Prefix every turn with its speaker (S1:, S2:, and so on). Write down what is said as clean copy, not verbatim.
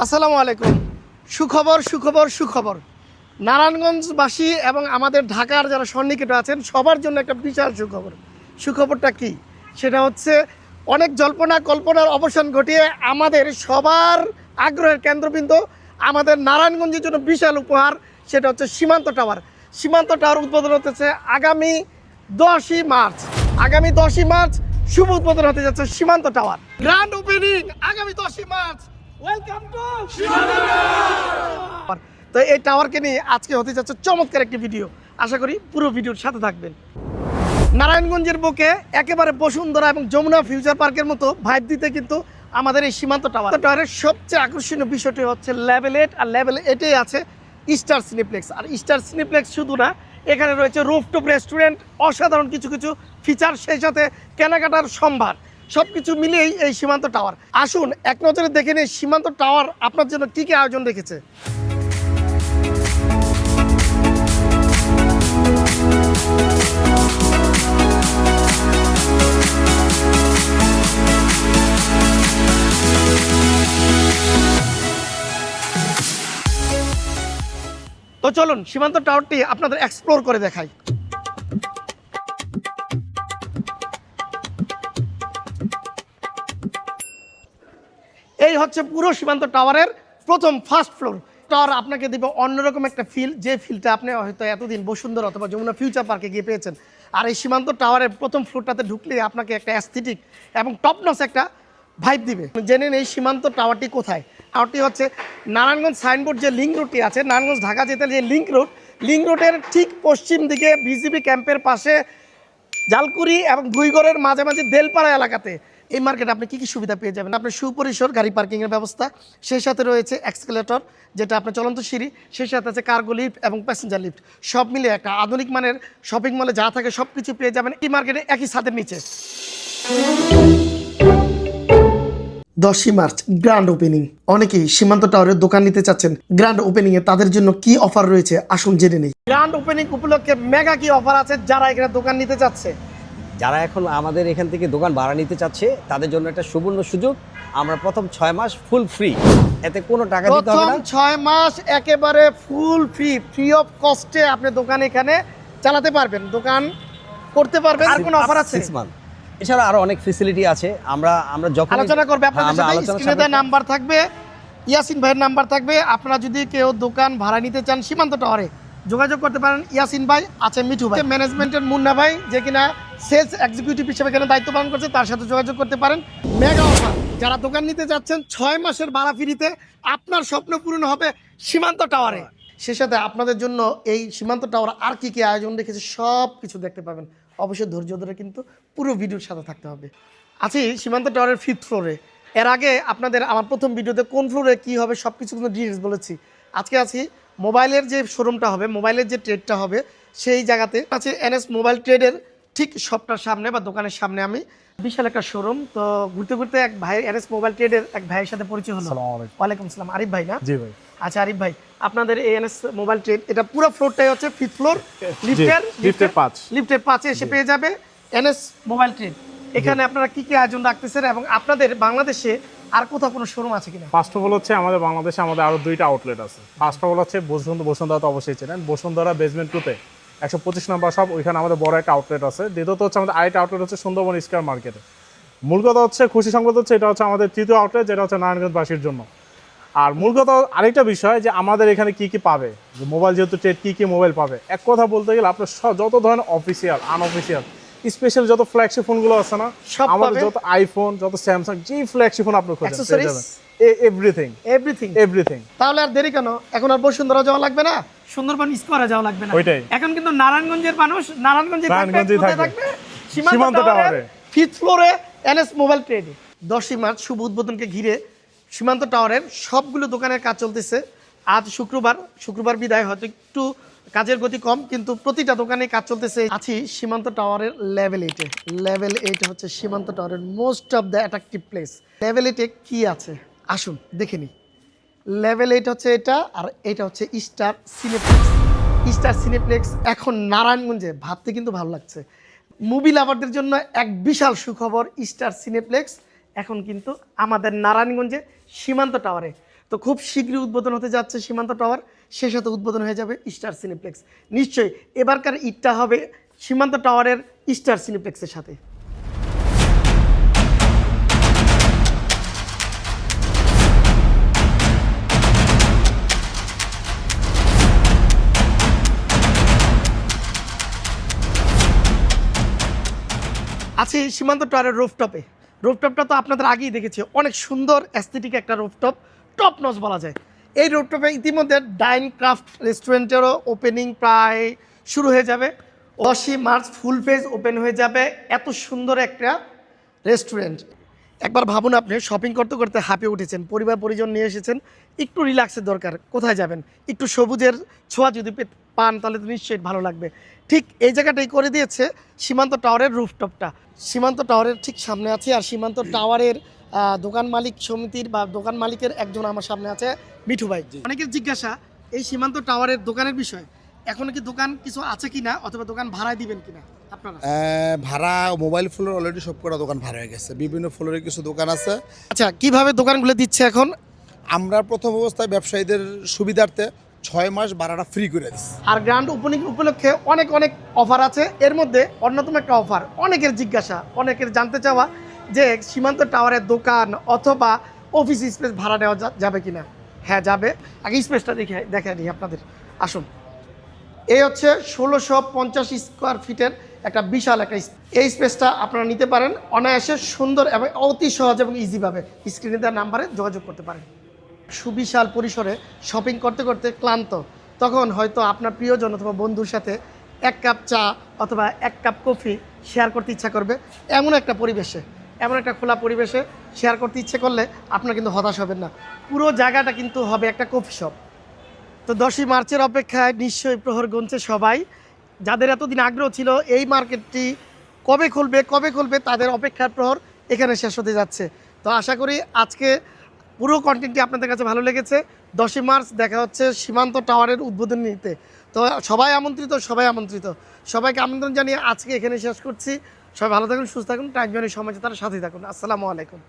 S1: আসসালামু আলাইকুম। সুখবর সুখবর সুখবর নারায়ণগঞ্জবাসী এবং আমাদের ঢাকার যারা সন্নিকটে আছেন সবার জন্য একটা বিশাল সুখবর। সুখবরটা কি? সেটা হচ্ছে অনেক জল্পনা কল্পনার অবসান ঘটিয়ে আমাদের সবার আগ্রহের কেন্দ্রবিন্দু আমাদের নারায়ণগঞ্জের জন্য বিশাল উপহার, সেটা হচ্ছে সীমান্ত টাওয়ার। সীমান্ত টাওয়ার উদ্বোধন হতেছে আগামী 10ই মার্চ। আগামী 10ই মার্চ শুভ উদ্বোধন হতে যাচ্ছে সীমান্ত টাওয়ার। গ্র্যান্ড ওপেনিং আগামী 10ই মার্চ। ওয়েলকাম টু সীমান্ত টাওয়ার। তো এই টাওয়ারকে নিয়ে আজকে হতে যাচ্ছে চমৎকার একটি ভিডিও। আশা করি পুরো ভিডিওর সাথে থাকবেন। নারায়ণগঞ্জের বুকে একেবারে বসুন্ধরা এবং যমুনা ফিউচার পার্কের মতো ভাইব দিতে কিন্তু আমাদের এই সীমান্ত টাওয়ারের সবচেয়ে আকর্ষণীয় বিষয়টি হচ্ছে লেভেল 8, আর লেভেল 8-এ আছে স্টার সিনেপ্লেক্স। আর স্টার সিনেপ্লেক্স শুধু না, এখানে রয়েছে রুফটপ রেস্টুরেন্ট, অসাধারণ কিছু কিছু ফিচার, সেই সাথে কেনাকাটার সম্ভার, সব কিছু মিলিয়েই এই সীমান্ত টাওয়ার। আসুন এক নজরে দেখে নিই সীমান্ত টাওয়ার আপনার জন্য কী কী আয়োজন রেখেছে। তো চলুন সীমান্ত টাওয়ারটি আপনাদের এক্সপ্লোর করে দেখাই। এই হচ্ছে পুরো সীমান্ত টাওয়ারের প্রথম ফার্স্ট ফ্লোর। টাওয়ার আপনাকে দেবে অন্যরকম একটা ফিল, যে ফিলটা আপনি হয়তো এতদিন বসুন্ধরা অথবা যমুনা ফিউচার পার্কে গিয়ে পেয়েছেন। আর এই সীমান্ত টাওয়ারের প্রথম ফ্লোরটাতে ঢুকলে আপনাকে একটা অ্যাস্থেটিক এবং টপনস একটা ভাইব দিবে। জেনে নেই সীমান্ত টাওয়ারটি কোথায়। টাওয়ারটি হচ্ছে নারায়ণগঞ্জ সাইনবোর্ড যে লিঙ্ক রোডটি আছে, নারায়ণগঞ্জ ঢাকা যেতে যে লিঙ্ক রোডের ঠিক পশ্চিম দিকে বিজিবি ক্যাম্পের পাশে জালকুড়ি এবং ভুইগড়ের মাঝামাঝি দেলপাড়া এলাকাতে এই মার্কেটে আপনি কী কী সুবিধা পেয়ে যাবেন। আপনার সুপরিসর গাড়ি পার্কিংয়ের ব্যবস্থা, সেই সাথে রয়েছে এক্সকেলেটর যেটা আপনার চলন্ত সিঁড়ি, সেই সাথে আছে কার্গো লিফট এবং প্যাসেঞ্জার লিফট, সব মিলে একটা আধুনিক মানের শপিং মলে যা থাকে সব কিছু পেয়ে যাবেন এই মার্কেটে একই ছাদের নিচে। 10ই মার্চ গ্র্যান্ড ওপেনিং। অনেকেই সীমান্ত টাওয়ারের দোকান নিতে চাচ্ছেন। গ্র্যান্ড ওপেনিং এ তাদের জন্য কি অফার রয়েছে আসুন জেনে নেই। গ্র্যান্ড ওপেনিং উপলক্ষে মেগা কি অফার আছে যারা এখানে দোকান নিতে চাচ্ছে?
S2: যারা এখন আমাদের এখান থেকে দোকান ভাড়া নিতে চাচ্ছে তাদের জন্য একটা সুবর্ণ সুযোগ। আমরা প্রথম 6 মাস ফুল ফ্রি, এতে কোনো টাকা দিতে হবে না।
S1: 6 মাস একেবারে ফুল ফ্রি অফ কস্টে আপনি দোকান এখানে চালাতে পারবেন, দোকান করতে পারবেন। আর কোনো অফার আছে?
S2: 6 মান্থ। এছাড়া আরো অনেক ফ্যাসিলিটি আছে। আমরা যখন
S1: আলোচনা করবে আপনাদের সাথে। স্ক্রিনে দেওয়া নাম্বার থাকবে, ইয়াসিন ভাইয়ের নাম্বার থাকবে। আপনারা যদি কেউ দোকান ভাড়া নিতে চান সীমান্ত টাওয়ারে যোগাযোগ করতে পারেন। ইয়াসিন ভাই আছে, মিঠু ভাই ম্যানেজমেন্টের, মুন্না ভাই যে কিনা সেলস এক্সিকিউটিভ হিসেবে এখানে দায়িত্ব পালন করছে, তার সাথে যোগাযোগ করতে পারেন। মেগা অফার, যারা দোকান নিতে যাচ্ছেন 6 মাসের ভাড়া ফ্রিতে, আপনার স্বপ্ন পূরণ হবে সীমান্ত টাওয়ারে। সে সাথে আপনাদের জন্য এই সীমান্ত টাওয়ার আর কি কি আয়োজন রেখেছে সব কিছু দেখতে পাবেন। অবশ্যই ধৈর্য ধরে কিন্তু পুরো ভিডিওর সাথে থাকতে হবে। আছি সীমান্ত টাওয়ারের 5th ফ্লোরে। এর আগে আপনাদের আমার প্রথম ভিডিওতে কোন ফ্লোরে কী হবে সব কিছু কিন্তু ডিটেলস বলেছি। আজকে আছি মোবাইলের যে শোরুমটা হবে, মোবাইলের যে ট্রেডটা হবে সেই জায়গাতে আছে। এনএস মোবাইল ট্রেডের ঠিক শপটার সামনে বা দোকানের সামনে আমি বিশাল একটা শোরুম। তো ঘুরতে ঘুরতে এক ভাই, এনএস মোবাইল ট্রেডের এক ভাইয়ের সাথে পরিচয় হলো। ওয়ালাইকুম আসসালাম, আরিফ ভাই না?
S3: জি ভাই।
S1: আচ্ছা আরিফ ভাই, আপনাদের এনএস মোবাইল ট্রেড এটা পুরো ফ্লোরটাই হচ্ছে 5th ফ্লোর, লিফটের 5-এ এসে পেয়ে যাবে এনএস মোবাইল ট্রেড। এখানে আপনারা কি কি আয়োজন রাখতেছেন এবং আপনাদের বাংলাদেশে আর কোথাও কোনো শোরুম আছে কিনা?
S3: ফার্স্ট অফ অল হচ্ছে আমাদের বাংলাদেশে আমাদের আরো 2টা আউটলেট আছে। ফার্স্ট অফ অল হচ্ছে বসুন্ধরা তো অবশ্যই চেনেন, বসুন্ধরা বেসমেন্ট 2-তে 125 নম্বর শপ, ওইখানে আমাদের বড় একটা আউটলেট আছে। দ্বিতীয়ত হচ্ছে আমাদের আরেকটা আউটলেট হচ্ছে সুন্দরবন স্কয়ার মার্কেটে। মূল কথা হচ্ছে খুশি সংবাদ হচ্ছে এটা হচ্ছে আমাদের 3য় আউটলেট, যেটা হচ্ছে নারায়ণগঞ্জবাসীর জন্য। আর মূল কথা আরেকটা বিষয় যে আমাদের এখানে কি কি পাবে, যে মোবাইল যেহেতু ট্রেড, কি কি মোবাইল পাবে, এক কথা বলতে গেলে আপনার যত ধরনের অফিসিয়াল আনঅফিসিয়াল স্পেশাল যত ফ্ল্যাগশিপ ফোনগুলো আছে না, আমাদের যত আইফোন, যত স্যামসাং, যে ফ্ল্যাগশিপ ফোন আপনি খোঁজেন পেয়ে যাবেন। এভরিথিং।
S1: তাহলে আর দেরি কেন? এখন আর বসুন্ধরা যাওয়া লাগবে না, সুন্দরবন স্কয়ারে যাওয়া লাগবে না।
S3: ওইটাই।
S1: এখন কিন্তু নারায়ণগঞ্জের মানুষ নারায়ণগঞ্জে থাকবে
S3: সীমান্ত টাওয়ারে
S1: 5th ফ্লোরে এনএস মোবাইল ট্রেডে। 10ই মার্চ শুভ উদ্বোধনকে ঘিরে সীমান্ত টাওয়ারের সবগুলো দোকানের কাজ চলতেছে। আজ শুক্রবার বিদায়, হয়তো একটু কাজের গতি কম, কিন্তু প্রতিটা দোকানে কাজ চলতেছে। আছি সীমান্ত টাওয়ারের লেভেল 8-এ। লেভেল 8 হচ্ছে সীমান্ত টাওয়ারের most of the attractive place. Level 8-এ কি আছে আসুন দেখে নিই। লেভেল 8 হচ্ছে এটা, আর এটা হচ্ছে স্টার সিনেপ্লেক্স। স্টার সিনেপ্লেক্স এখন নারায়ণগঞ্জে ভাবতে কিন্তু ভালো লাগছে। মুভি লাভারদের জন্য এক বিশাল সুখবর, স্টার সিনেপ্লেক্স এখন কিন্তু আমাদের নারায়ণগঞ্জে সীমান্ত টাওয়ারে। তো খুব শীঘ্রই উদ্বোধন হতে যাচ্ছে সীমান্ত টাওয়ার, সেই সাথে উদ্বোধন হয়ে যাবে স্টার সিনেপ্লেক্স। নিশ্চয়ই এবারকার ঈদটা হবে সীমান্ত টাওয়ারের স্টার সিনেপ্লেক্সের সাথে। আছি সীমান্ত টাওয়ারের রুফটপে। রুফটপটা তো আপনাদের আগেই দেখেছি, অনেক সুন্দর অ্যাস্থেটিক একটা রুফটপ, টপ নচ বলা যায়। এই রুফটপে ইতিমধ্যে ডাইন ক্রাফট রেস্টুরেন্টেরও ওপেনিং প্রায় শুরু হয়ে যাবে। 10ই মার্চ ফুল ফেজ ওপেন হয়ে যাবে এত সুন্দর একটা রেস্টুরেন্ট। একবার ভাবুন, আপনি শপিং করতে করতে হাঁপিয়ে উঠেছেন, পরিবার পরিজন নিয়ে এসেছেন, একটু রিল্যাক্সের দরকার, কোথায় যাবেন? একটু সবুজের ছোঁয়া যদি পান তাহলে তো নিশ্চয়ই ভালো লাগবে। ঠিক এই জায়গাটাই করে দিয়েছে সীমান্ত টাওয়ারের রুফটপটা। সীমান্ত টাওয়ারের ঠিক সামনে আছে, আর সীমান্ত টাওয়ারের দোকান মালিক সমিতির বা দোকান মালিকের একজন আমার সামনে আছে, মিঠু ভাই। অনেকের জিজ্ঞাসা এই সীমান্ত টাওয়ারের দোকানের বিষয়, এখন কি দোকান কিছু আছে কিনা, অথবা দোকান ভাড়ায় দিবেন কিনা আপনারা?
S4: ভাড়া মোবাইল ফ্লোর অলরেডি সব কটা দোকান ভাড়া হয়ে গেছে, বিভিন্ন ফ্লোরে কিছু দোকান আছে।
S1: আচ্ছা, কিভাবে দোকানগুলো দিচ্ছে এখন?
S4: আমরা প্রথম অবস্থায় ব্যবসায়ীদের সুবিধার্থে 6 মাস ভাড়াটা ফ্রি করে দিচ্ছি।
S1: আর গ্র্যান্ড ওপেনিং উপলক্ষে অনেক অনেক অফার আছে। এর মধ্যে অন্যতম একটা অফার, অনেকের জিজ্ঞাসা, অনেকের জানতে চাওয়া যে সীমান্ত টাওয়ারের দোকান অথবা অফিস স্পেস ভাড়া নেওয়া যাবে কিনা। হ্যাঁ যাবে। আগে স্পেসটা দেখে নিই আপনাদের, আসুন। এই হচ্ছে 1650 স্কোয়ার ফিটের একটা বিশাল একটা এই স্পেসটা আপনারা নিতে পারেন অনায়াসে, সুন্দর এবং অতি সহজ এবং ইজিভাবে স্ক্রিনে দেওয়ার নাম্বারে যোগাযোগ করতে পারেন। সুবিশাল পরিসরে শপিং করতে করতে ক্লান্ত, তখন হয়তো আপনার প্রিয়জন অথবা বন্ধুর সাথে 1 কাপ চা অথবা 1 কাপ কফি শেয়ার করতে ইচ্ছা করবে। এমন একটা পরিবেশে, এমন একটা খোলা পরিবেশে শেয়ার করতে ইচ্ছে করলে আপনার কিন্তু হতাশ হবেন না। পুরো জায়গাটা কিন্তু হবে একটা কফি শপ। তো 10ই মার্চের অপেক্ষায় নিশ্চয়ই প্রহর গুনছে সবাই। যাদের এতদিন আগ্রহ ছিল এই মার্কেটটি কবে খুলবে তাদের অপেক্ষার প্রহর এখানে শেষ হতে যাচ্ছে। তো আশা করি আজকে পুরো কন্টেন্টটি আপনাদের কাছে ভালো লেগেছে। 10ই মার্চ দেখা হচ্ছে সীমান্ত টাওয়ারের উদ্বোধন নিতে। তো সবাই আমন্ত্রিত, সবাইকে আমন্ত্রণ জানিয়ে আজকে এখানে শেষ করছি। সবাই ভালো থাকুন, সুস্থ থাকুন, টাইম জোনের সময় তার সাথে থাকুন। আসসালামু আলাইকুম।